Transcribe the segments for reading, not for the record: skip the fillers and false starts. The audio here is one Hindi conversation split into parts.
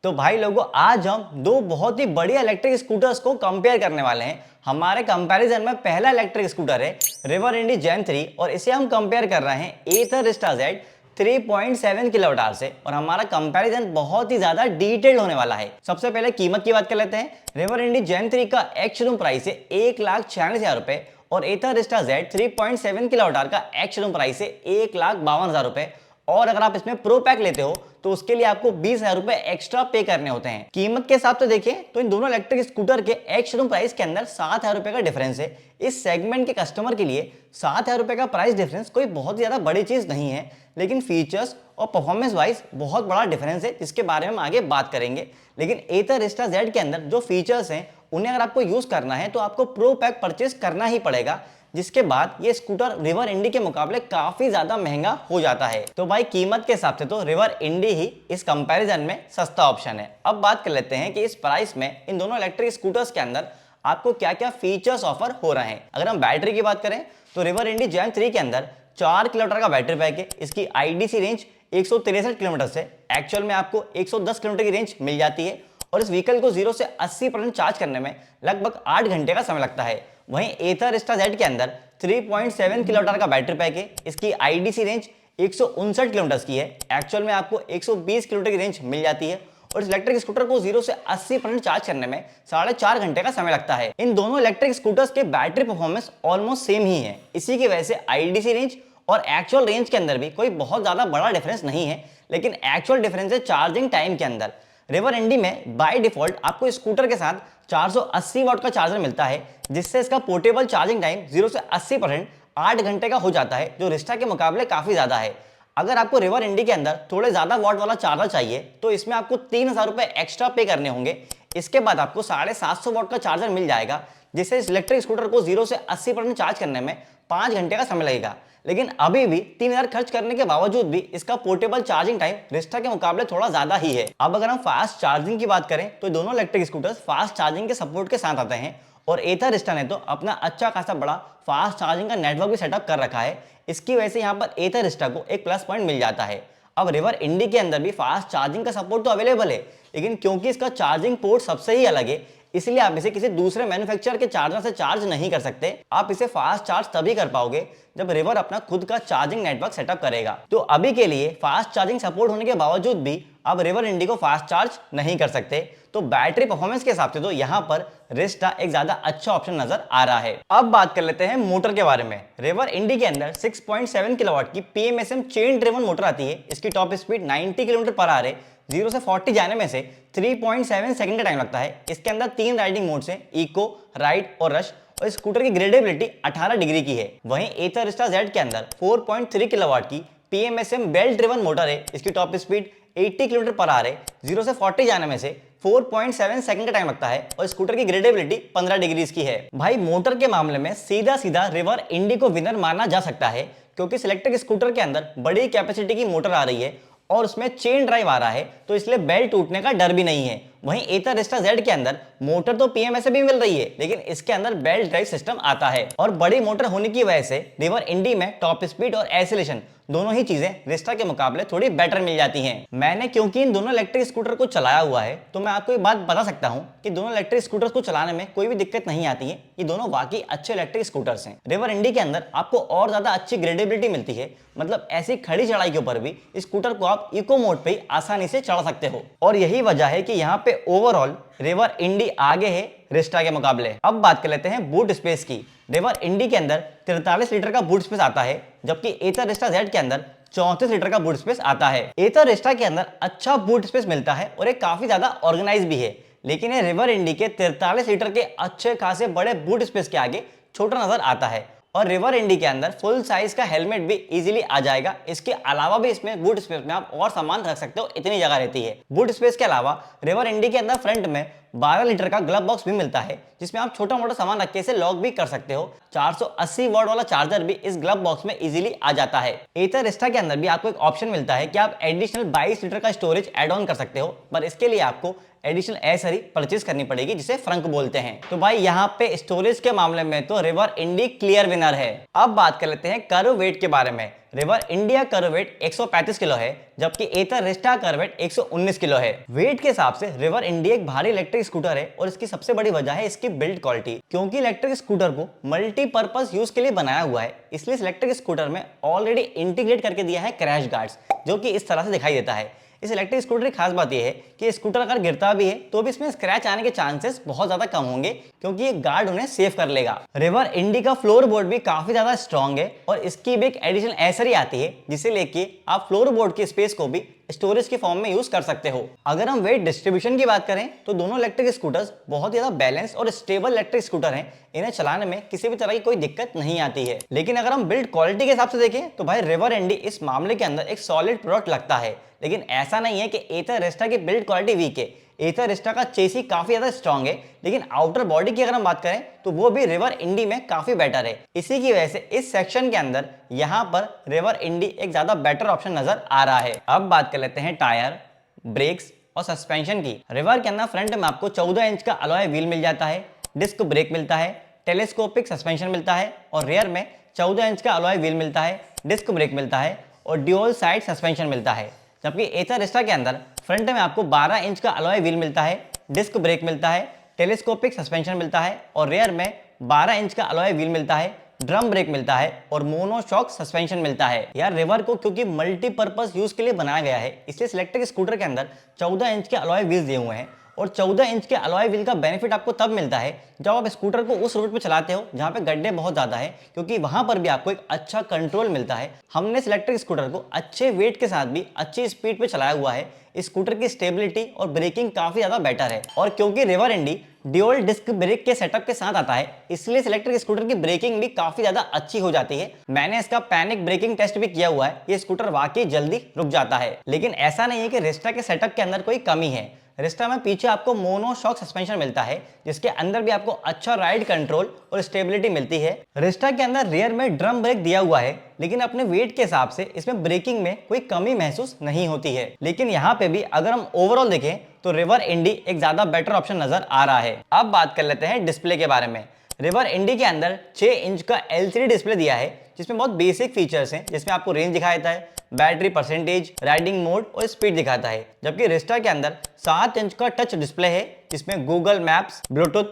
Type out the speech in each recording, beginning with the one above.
तो भाई लोगों, आज हम दो बहुत ही बढ़िया इलेक्ट्रिक स्कूटर्स को कंपेयर करने वाले हैं। हमारे कंपैरिजन में पहला इलेक्ट्रिक स्कूटर है रिवर इंडी जेन 3 और इसे हम कंपेयर कर रहे हैं एथर रिस्टा जेड 3.7 किलोवाट आवर से। और हमारा कंपैरिजन बहुत ही ज्यादा डिटेल्ड होने वाला है। सबसे पहले कीमत की बात कर लेते हैं। रिवर इंडी जेन 3 का एक्स शोरूम प्राइस है 1,46,000 रुपए और एथर रिस्टा जेड 3.7 किलोवाट आवर का एक्स शोरूम प्राइस है 1,52,000 रुपए। और अगर आप इसमें प्रो पैक लेते हो तो उसके लिए आपको 20,000 रुपए एक्स्ट्रा पे करने होते हैं। कीमत के हिसाब से देखें तो इन दोनों इलेक्ट्रिक स्कूटर के एक्स शोरूम प्राइस के अंदर 7,000 रुपए का डिफरेंस है। इस सेगमेंट के कस्टमर के लिए 7,000 रुपए का प्राइस डिफरेंस कोई बहुत ज्यादा बड़ी चीज नहीं है, लेकिन फीचर्स और परफॉर्मेंस वाइज बहुत बड़ा डिफरेंस है जिसके बारे में हम आगे बात करेंगे। लेकिन एथर रिस्टा जेड के अंदर जो फीचर्स हैं उन्हें अगर आपको यूज करना है तो आपको प्रो पैक परचेस करना ही पड़ेगा, जिसके बाद ये स्कूटर रिवर इंडी के मुकाबले काफी ज्यादा महंगा हो जाता है। तो भाई कीमत के हिसाब से तो रिवर इंडी ही इस कंपैरिजन में सस्ता ऑप्शन है। अब बात कर लेते हैं कि इस प्राइस में इन दोनों इलेक्ट्रिक स्कूटर्स के अंदर आपको क्या क्या फीचर्स ऑफर हो रहे हैं। अगर हम बैटरी की बात करें तो रिवर इंडी जेन 3 के अंदर 4 किलोमीटर का बैटरी पैक है। इसकी आईडीसी रेंज 163 किलोमीटर से एक्चुअल में आपको 110 किलोमीटर की रेंज मिल जाती है और इस व्हीकल को 0 से 80% चार्ज करने में लगभग 8 घंटे का समय लगता है। वहीं एथर रिस्टा जेड के अंदर 3.7 किलोमीटर का बैटरी पैक है। इसकी आईडीसी रेंज 159 किलोमीटर की है। एक्चुअल में आपको 120 किलोमीटर की रेंज मिल जाती है और इस इलेक्ट्रिक स्कूटर को 0 से 80% चार्ज करने में 4.5 घंटे का समय लगता है। इन दोनों इलेक्ट्रिक स्कूटर्स के बैटरी परफॉर्मेंस ऑलमोस्ट सेम ही है। इसी की वजह से आईडीसी रेंज और एक्चुअल रेंज के अंदर भी कोई बहुत ज्यादा बड़ा डिफरेंस नहीं है, लेकिन एक्चुअल डिफरेंस है चार्जिंग टाइम के अंदर। रिवर इंडी में बाय डिफॉल्ट आपको स्कूटर के साथ 480 वाट का चार्जर मिलता है, जिससे इसका पोर्टेबल चार्जिंग टाइम 0 से 80% 8 घंटे का हो जाता है, जो रिस्टा के मुकाबले काफी ज्यादा है। अगर आपको रिवर इंडी के अंदर थोड़े ज्यादा वाट वाला चार्जर चाहिए तो इसमें आपको 3,000 रुपए एक्स्ट्रा पे करने होंगे। इसके बाद आपको 750 वाट का चार्जर मिल जाएगा, जिससे इस इलेक्ट्रिक स्कूटर को 0 से 80% चार्ज करने में 5 घंटे का समय लगेगा। लेकिन अभी भी 3,000 खर्च करने के बावजूद भी इसका पोर्टेबल चार्जिंग टाइम रिस्टा के मुकाबले थोड़ा ज्यादा ही है। अब अगर हम फास्ट चार्जिंग की बात करें तो दोनों इलेक्ट्रिक स्कूटर्स फास्ट चार्जिंग के सपोर्ट के साथ आते हैं और एथर रिस्टा ने तो अपना अच्छा खासा बड़ा फास्ट चार्जिंग का नेटवर्क भी सेटअप कर रखा है। इसकी वजह से यहाँ पर एथर रिस्टा को एक प्लस पॉइंट मिल जाता है। अब रिवर इंडी के अंदर भी फास्ट चार्जिंग का सपोर्ट तो अवेलेबल है, लेकिन क्योंकि इसका चार्जिंग पोर्ट सबसे ही अलग है, इसलिए आप इसे किसी दूसरे मैन्युफैक्चरर के चार्जर से चार्ज नहीं कर सकते। आप इसे फास्ट चार्ज तभी कर पाओगे जब रिवर अपना खुद का चार्जिंग नेटवर्क सेटअप करेगा। तो अभी के लिए फास्ट चार्जिंग सपोर्ट होने के बावजूद भी आप रिवर इंडी को फास्ट चार्ज नहीं कर सकते। तो बैटरी परफॉर्मेंस के हिसाब से तो यहाँ पर रिस्टा एक ज्यादा अच्छा ऑप्शन नजर आ रहा है। अब बात कर लेते हैं मोटर के बारे में। रिवर इंडी के अंदर 6.7 किलोवाट की पीएमएसएम चेन ड्रिवन मोटर आती है। इसकी top speed 90 kilometre per hour है। 0 से 40 जाने में से 3.7 सेकंड का टाइम लगता है। इसके अंदर 3 राइडिंग मोड्स हैं, इको, राइड और रश, और स्कूटर की ग्रेडेबिलिटी 18 डिग्री की है। वहीं एथर रिस्टा जेड के अंदर 4.3 किलोवाट की पीएमएसएम बेल्ट ड्रिवन मोटर है। इसकी top speed 80 kilometre per hour है। 0 से 40 जाने में से 4.7 सेकंड का टाइम लगता है और स्कूटर की ग्रेडेबिलिटी 15 डिग्री की है। भाई मोटर के मामले में सीधा सीधा रिवर इंडी को विनर माना जा सकता है, क्योंकि इलेक्ट्रिक स्कूटर के अंदर बड़ी कैपेसिटी की मोटर आ रही है और उसमें चेन ड्राइव आ रहा है, तो इसलिए बेल्ट टूटने का डर भी नहीं है। वहीं एथर रिस्टा जेड के अंदर मोटर तो पीएमएस से भी मिल रही है, लेकिन इसके अंदर बेल्ट ड्राइव सिस्टम आता है और बड़ी मोटर होने की वजह से रिवर इंडी में टॉप स्पीड और एक्सीलरेशन दोनों ही चीजें रिस्टा के मुकाबले थोड़ी बेटर मिल जाती हैं। मैंने क्योंकि इन दोनों इलेक्ट्रिक स्कूटर को चलाया हुआ है तो मैं आपको एक बात बता सकता हूं कि दोनों इलेक्ट्रिक स्कूटर्स को चलाने में कोई भी दिक्कत नहीं आती है। ये दोनों वाकई अच्छे इलेक्ट्रिक स्कूटर्स हैं। रिवर इंडी के अंदर आपको और ज्यादा अच्छी ग्रेडेबिलिटी मिलती है, मतलब ऐसी खड़ी चढ़ाई के ऊपर भी स्कूटर को आप इको मोड पे आसानी से चढ़ा सकते हो और यही वजह है कि यहाँ पे ओवरऑल रिवर इंडी आगे है रिस्टा के मुकाबले। अब बात कर लेते हैं बूट स्पेस की। रिवर इंडी के अंदर 43 लीटर का बूट स्पेस आता है, जबकि एथर रिस्टा जेड के अंदर 34 लीटर का बूट स्पेस आता है। एथर रिस्टा के अंदर अच्छा बूट स्पेस मिलता है और ये काफी ज्यादा ऑर्गेनाइज भी है, लेकिन ये रिवर इंडी के 43 लीटर के अच्छे खासे बड़े बूट स्पेस के आगे छोटा नजर आता है। और रिवर इंडी के अंदर फुल साइज का हेलमेट भी इजीली आ जाएगा। इसके अलावा भी इसमें बूट स्पेस में आप और सामान रख सकते हो, इतनी जगह रहती है। बूट स्पेस के अलावा रिवर इंडी के अंदर फ्रंट में 12 लीटर का ग्लव बॉक्स भी मिलता है, जिसमें आप छोटा मोटा सामान रख के इसे लॉक भी कर सकते हो। 480 वाट वाला चार्जर भी इस ग्लव बॉक्स में इजीली आ जाता है। एथर रिस्टा के अंदर भी आपको एक ऑप्शन मिलता है कि आप एडिशनल 22 लीटर का स्टोरेज एड ऑन कर सकते हो, पर इसके लिए आपको एडिशनल एसरी परचेज करनी पड़ेगी, जिसे फ्रंक बोलते हैं। तो भाई यहाँ पे स्टोरेज के मामले में तो रिवर इंडी क्लियर विनर है। अब बात कर लेते हैं कर्व वेट के बारे में। रिवर इंडिया का वेट 135 किलो है, जबकि एथर रिस्टा का वेट 119 किलो है। वेट के हिसाब से रिवर इंडिया एक भारी इलेक्ट्रिक स्कूटर है और इसकी सबसे बड़ी वजह है इसकी बिल्ड क्वालिटी। क्योंकि इलेक्ट्रिक स्कूटर को मल्टीपर्पज यूज के लिए बनाया हुआ है, इसलिए इस इलेक्ट्रिक स्कूटर में ऑलरेडी इंटीग्रेट करके दिया है क्रैश गार्ड्स, जो कि इस तरह से दिखाई देता है। इस इलेक्ट्रिक स्कूटर की खास बात यह है कि स्कूटर अगर गिरता भी है तो भी इसमें स्क्रैच आने के चांसेस बहुत ज्यादा कम होंगे, क्योंकि ये गार्ड उन्हें सेव कर लेगा। रिवर इंडी का फ्लोर बोर्ड भी काफी ज्यादा स्ट्रॉन्ग है और इसकी भी एक एडिशनल एसेसरी आती है, जिसे लेके आप फ्लोर बोर्ड की स्पेस को भी स्टोरेज के फॉर्म में यूज कर सकते हो। अगर हम वेट डिस्ट्रीब्यूशन की बात करें तो दोनों इलेक्ट्रिक स्कूटर्स बहुत ज्यादा बैलेंस और स्टेबल इलेक्ट्रिक स्कूटर हैं। इन्हें चलाने में किसी भी तरह की कोई दिक्कत नहीं आती है। लेकिन अगर हम बिल्ड क्वालिटी के हिसाब से देखें तो भाई रिवर इंडी इस मामले के अंदर एक सॉलिड प्रोडक्ट लगता है। लेकिन ऐसा नहीं है कि एथर रिस्टा की बिल्ड क्वालिटी वीक है। एथर रिस्टा का चेसी काफी ज्यादा स्ट्रॉन्ग है, लेकिन आउटर बॉडी की अगर हम बात करें तो वो भी रिवर इंडी में काफी बेटर है। इसी की वजह से इस सेक्शन के अंदर यहाँ पर रिवर इंडी एक ज्यादा बेटर ऑप्शन नजर आ रहा है। अब बात कर लेते हैं टायर, ब्रेक्स और सस्पेंशन की। रिवर के अंदर फ्रंट में आपको 14 इंच का अलॉय व्हील मिल जाता है, डिस्क ब्रेक मिलता है, टेलीस्कोपिक सस्पेंशन मिलता है और रियर में 14 इंच का अलॉय व्हील मिलता है, डिस्क ब्रेक मिलता है और ड्यूल साइड सस्पेंशन मिलता है। जबकि एथर रिस्टा के अंदर फ्रंट में आपको 12 इंच का अलॉय व्हील मिलता है, डिस्क ब्रेक मिलता है, टेलीस्कोपिक सस्पेंशन मिलता है और रियर में 12 इंच का अलॉय व्हील मिलता है, ड्रम ब्रेक मिलता है और मोनोशॉक सस्पेंशन मिलता है। यार रिवर को क्योंकि मल्टीपर्पज यूज के लिए बनाया गया है, इसलिए इलेक्ट्रिक स्कूटर के अंदर 14 इंच के अलॉय व्हील्स दिए हुए हैं। और 14 इंच के अलॉय व्हील का बेनिफिट आपको तब मिलता है जब आप स्कूटर को उस रूट पे चलाते हो जहां पे गड्ढे बहुत ज्यादा है, क्योंकि वहां पर भी आपको एक अच्छा कंट्रोल मिलता है। हमने इस इलेक्ट्रिक स्कूटर को अच्छे वेट के साथ भी अच्छी स्पीड पे चलाया हुआ है। इस स्कूटर की स्टेबिलिटी और ब्रेकिंग काफी ज्यादा बेटर है। और क्योंकि रिवर इंडी ड्यूल डिस्क ब्रेक के सेटअप के साथ आता है, इसलिए इलेक्ट्रिक स्कूटर की ब्रेकिंग भी काफी ज्यादा अच्छी हो जाती है। मैंने इसका पैनिक ब्रेकिंग टेस्ट भी किया हुआ है, ये स्कूटर वाकई जल्दी रुक जाता है। लेकिन ऐसा नहीं है कि रिस्टा के सेटअप के अंदर कोई कमी है। रिस्टा में पीछे आपको मोनोशॉक सस्पेंशन मिलता है, जिसके अंदर भी आपको अच्छा राइड कंट्रोल और स्टेबिलिटी मिलती है। रिस्टा के अंदर रियर में ड्रम ब्रेक दिया हुआ है, लेकिन अपने वेट के हिसाब से इसमें ब्रेकिंग में कोई कमी महसूस नहीं होती है। लेकिन यहाँ पे भी अगर हम ओवरऑल देखें तो रिवर इंडी एक ज्यादा बेटर ऑप्शन नजर आ रहा है। अब बात कर लेते हैं डिस्प्ले के बारे में। रिवर इंडी के अंदर 6 इंच का LCD डिस्प्ले दिया है, जिसमें बहुत बेसिक फीचर्स हैं, जिसमें आपको रेंज दिखाया जाता है, बैटरी परसेंटेज, राइडिंग मोड और स्पीड दिखाता है। जबकि रिस्टा के अंदर 7 इंच का टच डिस्प्ले है, जिसमें गूगल मैप्स, ब्लूटूथ,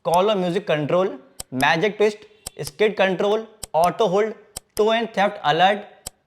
कॉल और music control, magic twist, skid control, auto hold, tow and theft alert,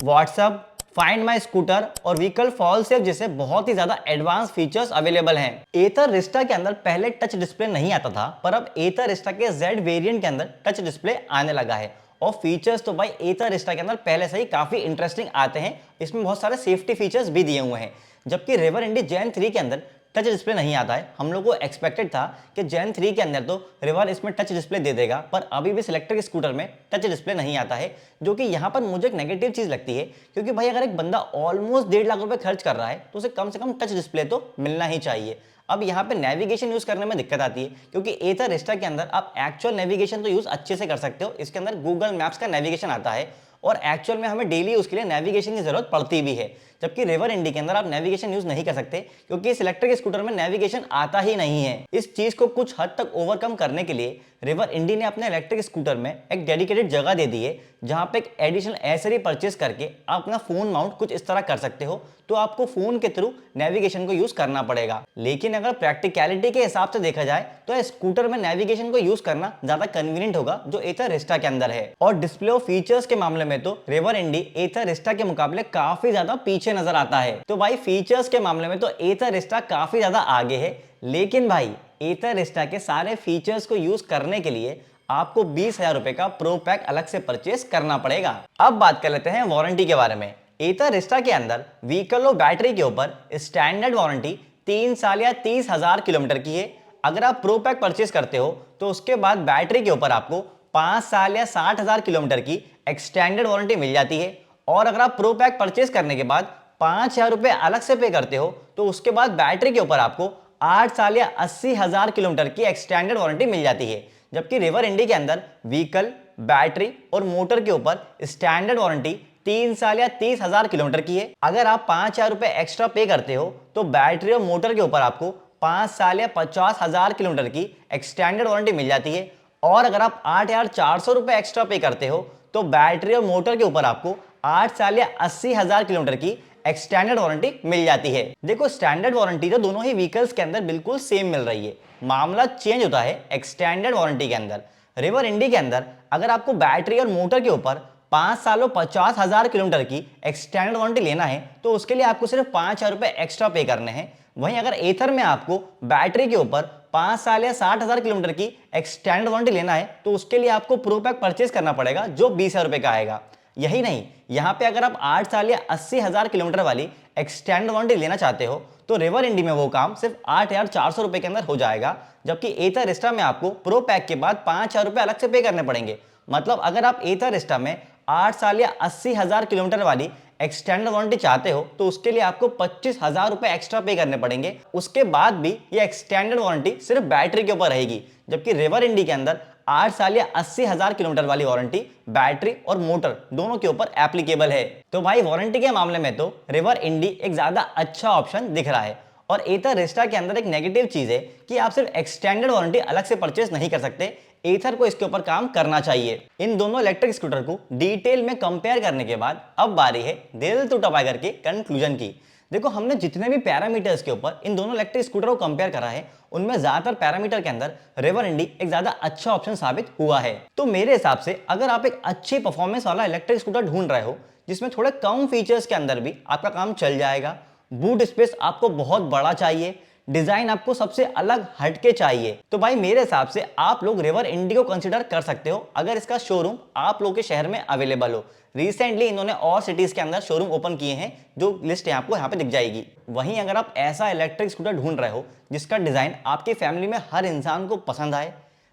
WhatsApp, find my scooter और व्हीकल फॉल सेफ जैसे बहुत ही ज्यादा एडवांस फीचर्स अवेलेबल हैं। एथर रिस्टा के अंदर पहले टच डिस्प्ले नहीं आता था, पर अब एथर रिस्टा के Z वेरिएंट के अंदर टच डिस्प्ले आने लगा है। और फीचर्स तो भाई एथर रिस्टा के अंदर पहले से ही काफी इंटरेस्टिंग आते हैं। इसमें बहुत सारे सेफ्टी फीचर्स भी दिए हुए हैं। जबकि रिवर इंडी जेन 3 के अंदर टच डिस्प्ले नहीं आता है। हम लोग को एक्सपेक्टेड था कि जेन 3 के अंदर तो रिवर इसमें टच डिस्प्ले दे देगा, पर अभी भी इलेक्ट्रिक स्कूटर में टच डिस्प्ले नहीं आता है, जो कि यहाँ पर मुझे एक नेगेटिव चीज लगती है। क्योंकि भाई अगर एक बंदा ऑलमोस्ट 1.5 लाख रुपए खर्च कर रहा है तो उसे कम से कम टच डिस्प्ले तो मिलना ही चाहिए। अब यहाँ पे नेविगेशन यूज करने में दिक्कत आती है, क्योंकि एथर रिस्टा के अंदर आप एक्चुअल नेविगेशन तो यूज अच्छे से कर सकते हो। इसके अंदर गूगल मैप्स का नेविगेशन आता है और एक्चुअल में हमें डेली उसके लिए नेविगेशन की जरूरत पड़ती भी है। जबकि रिवर इंडी के अंदर आप नेविगेशन यूज नहीं कर सकते, क्योंकि इस इलेक्ट्रिक स्कूटर में नेविगेशन आता ही नहीं है। इस चीज को कुछ हद तक ओवरकम करने के लिए रिवर इंडी ने अपने इलेक्ट्रिक स्कूटर में एक डेडिकेटेड जगह दे दी है, जहां पे एक एडिशनल एसेसरी परचेस करके आप अपना फोन माउंट कुछ इस तरह कर सकते हो, तो आपको फोन के थ्रू नेविगेशन को यूज करना पड़ेगा। लेकिन अगर प्रैक्टिकलिटी के हिसाब से देखा जाए तो स्कूटर में नेविगेशन को यूज करना ज्यादा कन्वीनियंट होगा, जो एथर रिस्टा के अंदर है। और डिस्प्ले और फीचर्स के मामले में तो रिवर इंडी एथर रिस्टा के मुकाबले काफी ज्यादा पीछे नजर आता है। तो भाई फीचर्स के मामले में तो एथर रिस्टा काफी ज्यादा आगे है। लेकिन भाई एथर रिस्टा के सारे फीचर्स को यूज करने के लिए आपको 20,000 रुपए का प्रो पैक अलग से परचेस करना पड़ेगा। अब बात कर लेते हैं वारंटी के बारे में। एथर रिस्टा के अंदर व्हीकल और बैटरी के ऊपर स्टैंडर्ड वारंटी 3 साल या 30,000 किलोमीटर की है। अगर आप प्रो पैक परचेस करते हो तो उसके बाद बैटरी के ऊपर आपको 5 साल या 60,000 किलोमीटर की एक्सटेंडेड वारंटी मिल जाती है। और अगर आप प्रो पैक परचेस करने के बाद 5,000 रुपए अलग से पे करते हो तो उसके बाद बैटरी के ऊपर आपको 8 साल या 80,000 किलोमीटर की एक्सटेंडेड वारंटी मिल जाती है। जबकि रिवर इंडी के अंदर व्हीकल, बैटरी और मोटर के ऊपर स्टैंडर्ड वारंटी 3 साल या 30,000 किलोमीटर की है। अगर आप 5,000 रुपए एक्स्ट्रा पे करते हो तो बैटरी और मोटर के ऊपर आपको 5 साल या 50,000 किलोमीटर की एक्सटेंडेड वारंटी मिल जाती है। और अगर आप 8,400 रुपए एक्स्ट्रा पे करते हो तो बैटरी और मोटर के ऊपर आपको 8 साल या 80,000 किलोमीटर की एक्सटेंडेड वारंटी मिल जाती है। देखो स्टैंडर्ड वारंटी तो दोनों ही व्हीकल्स के अंदर बिल्कुल सेम मिल रही है, मामला चेंज होता है एक्सटेंडेड वारंटी के अंदर। रिवर इंडी के अंदर अगर आपको बैटरी और मोटर के ऊपर 5 सालों 50,000 किलोमीटर की एक्सटेंडेड वारंटी लेना है तो उसके लिए आपको सिर्फ 5,000 रुपए एक्स्ट्रा पे करने हैं। वहीं अगर एथर में आपको बैटरी के ऊपर 5 साल या 60,000 किलोमीटर की एक्सटेंडेड वारंटी लेना है तो उसके लिए आपको प्रो पैक परचेज करना पड़ेगा जो 20,000 रुपए का आएगा। यही नहीं, यहाँ पे अगर आप 8 साल या 80,000 किलोमीटर वाली एक्सटेंडेड वारंटी लेना चाहते हो तो रिवर इंडी में वो काम सिर्फ 8,400 रुपए के अंदर हो जाएगा, जबकि एथर रिस्टा में आपको प्रो पैक के बाद 5,000 रुपए अलग से पे करने पड़ेंगे। मतलब अगर आप एथर रिस्टा में 8 साल या 80,000 किलोमीटर वाली एक्सटेंडेड वारंटी चाहते हो तो उसके लिए आपको 25,000 रुपए एक्स्ट्रा पे करने पड़ेंगे। उसके बाद भी ये एक्सटेंडेड वारंटी सिर्फ बैटरी के ऊपर रहेगी, जबकि रिवर इंडी के अंदर 8 साल या 80,000 किलोमीटर वाली वारंटी बैटरी और मोटर दोनों के ऊपर एप्लीकेबल है। तो भाई वारंटी के मामले में तो रिवर इंडी एक ज्यादा अच्छा ऑप्शन दिख रहा है। और एथर रिस्टा के अंदर एक नेगेटिव चीज है कि आप सिर्फ एक्सटेंडेड वारंटी अलग से परचेज नहीं कर सकते, एथर को इसके ऊपर काम करना चाहिए। इन दोनों इलेक्ट्रिक स्कूटर को डिटेल में कंपेयर करने के बाद अब बारी है दिल टू टपाकर के कंक्लूजन की। देखो हमने जितने भी पैरामीटर्स के ऊपर इन दोनों इलेक्ट्रिक स्कूटर को कंपेयर करा है उनमें ज्यादातर पैरामीटर के अंदर रिवर इंडी एक ज्यादा अच्छा ऑप्शन साबित हुआ है। तो मेरे हिसाब से अगर आप एक अच्छी परफॉर्मेंस वाला इलेक्ट्रिक स्कूटर ढूंढ रहे हो जिसमें थोड़े कम फीचर्स के अंदर भी आपका काम चल जाएगा, बूट स्पेस आपको बहुत बड़ा चाहिए, डिजाइन आपको सबसे अलग हटके चाहिए, तो भाई मेरे हिसाब से आप लोग रिवर इंडी को कंसीडर कर सकते हो अगर इसका शोरूम आप लोग के शहर में अवेलेबल हो। रिसेंटली इन्होंने और सिटीज के अंदर शोरूम ओपन किए हैं, जो लिस्ट आपको यहाँ पे दिख जाएगी। वहीं अगर आप ऐसा इलेक्ट्रिक स्कूटर ढूंढ रहे हो जिसका डिजाइन आपकी फैमिली में हर इंसान को पसंद आए,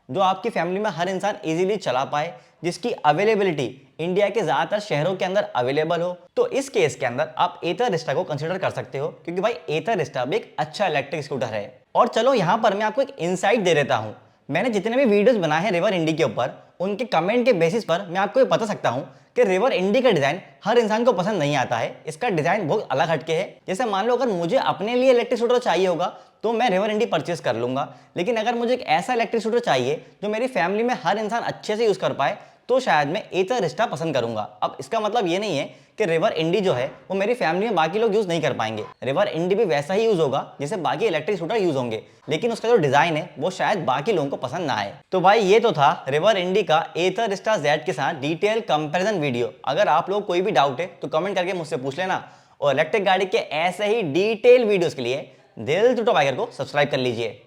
जो आपकी फैमिली में हर इंसान इजीली चला पाए, जिसकी अवेलेबिलिटी इंडिया के ज्यादातर शहरों के अंदर अवेलेबल हो, तो इस केस के अंदर आप एथर रिस्टा को कंसीडर कर सकते हो, क्योंकि भाई एथर रिस्टा भी एक अच्छा इलेक्ट्रिक स्कूटर है। और चलो यहां पर मैं आपको एक इनसाइट दे देता हूं। मैंने जितने भी वीडियोस बनाए हैं रिवर इंडी के ऊपर, उनके कमेंट के बेसिस पर मैं आपको ये बता सकता हूं कि रिवर इंडी का डिजाइन हर इंसान को पसंद नहीं आता है। इसका डिजाइन बहुत अलग हटके है। जैसे मान लो अगर मुझे अपने लिए इलेक्ट्रिक स्कूटर चाहिए होगा तो मैं रिवर इंडी परचेस कर लूंगा, लेकिन अगर मुझे एक ऐसा इलेक्ट्रिक स्कूटर चाहिए जो मेरी फैमिली में हर इंसान अच्छे से यूज कर पाए तो शायद मैं एथर रिस्टा पसंद करूंगा। अब इसका मतलब ये नहीं है कि रिवर इंडी जो है वो मेरी फैमिली में बाकी लोग यूज नहीं कर पाएंगे। रिवर इंडी भी वैसा ही यूज होगा जैसे बाकी इलेक्ट्रिक स्कूटर यूज होंगे, लेकिन उसका जो डिजाइन है वो शायद बाकी लोगों को पसंद ना आए। तो भाई ये तो था रिवर इंडी का एथर रिस्टा जेड के साथ डिटेल कंपैरिजन वीडियो। अगर आप लोग कोई भी डाउट है तो कमेंट करके मुझसे पूछ लेना, और इलेक्ट्रिक गाड़ी के ऐसे ही डिटेल वीडियोस के लिए दिल टू टॉप को सब्सक्राइब कर लीजिए।